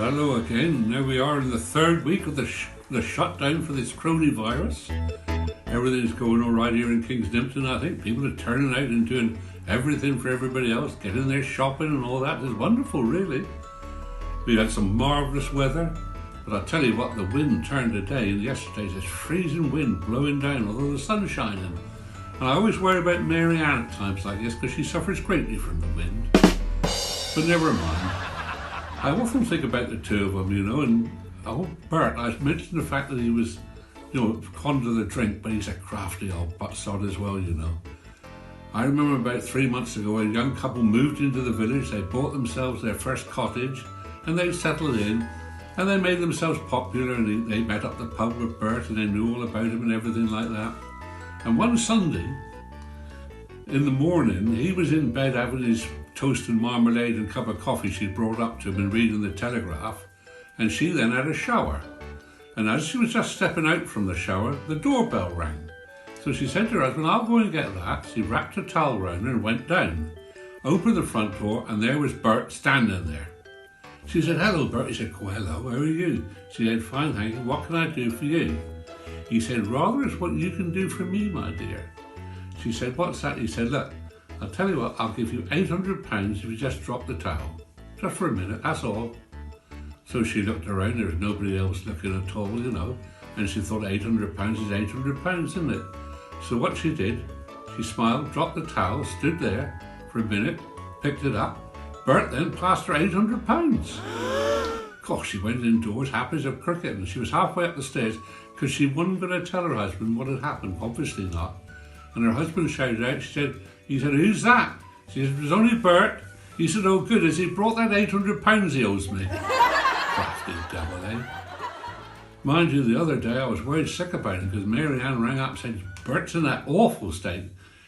Well, hello again. Now we are in the third week of the shutdown for this coronavirus. Everything's going all right here in Kingsnimpton, I think. People are turning out and doing everything for everybody else, getting their shopping and all that. It's wonderful, really. We had some marvellous weather, but I'll tell you what, the wind turned today and yesterday. There's freezing wind blowing down, although the sun's shining. And I always worry about Mary Ann at times like this because she suffers greatly from the wind. But never mind. I often think about the two of them, and Bert, I mentioned the fact that he was, fond of the drink, but he's a crafty old butt-sod as well, I remember about 3 months ago, a young couple moved into the village. They bought themselves their first cottage, and they settled in, and they made themselves popular, and they met up the pub with Bert, and they knew all about him and everything like that. And one Sunday, in the morning, he was in bed having his toast and marmalade and cup of coffee she'd brought up to him and reading the Telegraph, and she then had a shower. And as she was just stepping out from the shower, the doorbell rang. So she said to her husband, "I'll go and get that." She wrapped a towel round her and went down, opened the front door, and there was Bert standing there. She said, "Hello, Bert." He said, "Oh, hello, how are you?" She said, "Fine, thank you. What can I do for you?" He said, "Rather is what you can do for me, my dear." She said, "What's that?" He said, "Look, I'll tell you what, I'll give you £800 if you just drop the towel. Just for a minute, that's all." So she looked around, there was nobody else looking at all, and she thought £800 is £800, isn't it? So what she did, she smiled, dropped the towel, stood there for a minute, picked it up. Bert then passed her £800. Gosh, she went indoors happy as a cricket, and she was halfway up the stairs because she wasn't going to tell her husband what had happened, obviously not. And her husband shouted out, he said, "Who's that?" She said, "It was only Bert." He said, "Oh, good, has he brought that £800 he owes me?" Crafty devil, eh? Mind you, the other day I was worried sick about him because Mary Ann rang up and said, "Bert's in that awful state.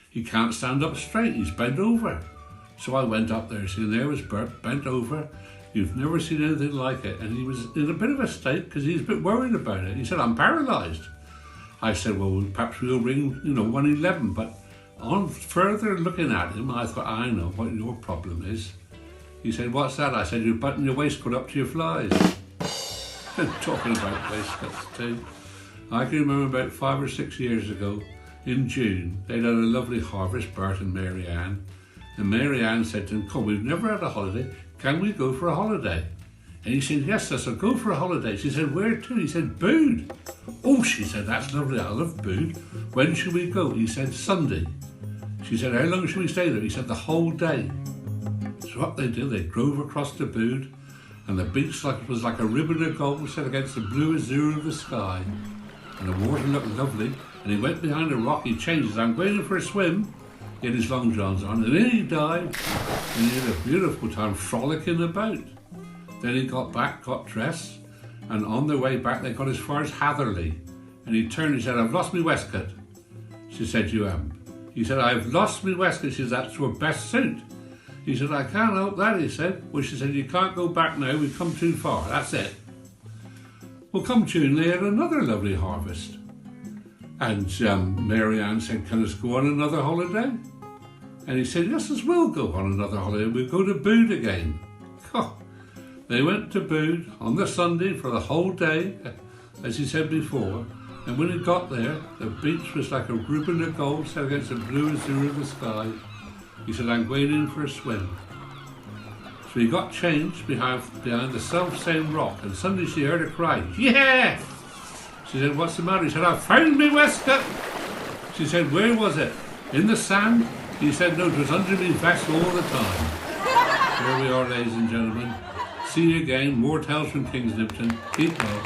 He can't stand up straight, he's bent over." So I went up there, and there was Bert, bent over. You've never seen anything like it. And he was in a bit of a state because he's a bit worried about it. He said, "I'm paralysed." I said, "Well, perhaps we'll ring, 111, but on further looking at him, I thought, I know what your problem is. He said, "What's that?" I said, "You're buttoning your waistcoat up to your flies." Talking about waistcoats too. I can remember about 5 or 6 years ago, in June, they'd had a lovely harvest, Bert and Mary Ann. And Mary Ann said to him, "Come, we've never had a holiday. Can we go for a holiday?" And he said, "Yes, I said, go for a holiday." She said, "Where to?" He said, "Bude." "Oh," she said, "that's lovely. I love Bude. When should we go?" He said, "Sunday." She said, "How long should we stay there?" He said, "The whole day." So what they did, they drove across to Bude, and the beach was like a ribbon of gold set against the blue azure of the sky. And the water looked lovely, and he went behind a rock, he changed his, "I'm going in for a swim." He had his long johns on, and then he dived, and he had a beautiful time frolicking about. Then he got back, got dressed, and on their way back they got as far as Hatherley. And he turned, he said, "I've lost my waistcoat." She said, "You haven't." He said, "I've lost my waistcoat." She said, "That's your best suit." He said, "I can't help that," he said. Well, she said, "You can't go back now, we've come too far, that's it." Well, come June, they had another lovely harvest. And Mary Ann said, "Can us go on another holiday?" And he said, "Yes, us will go on another holiday. We'll go to Bude again." Oh, they went to Bude on the Sunday for the whole day, as he said before. And when he got there, the beach was like a ribbon of gold set against the blue azure of the sky. He said, "I'm going in for a swim." So he got changed behind the self-same rock, and suddenly she heard a cry, "Yeah!" She said, "What's the matter?" He said, "I found my waistcoat." She said, "Where was it? In the sand?" He said, "No, it was under my vest all the time." There we are, ladies and gentlemen. See you again. More tales from Kingsnimpton. Keep well.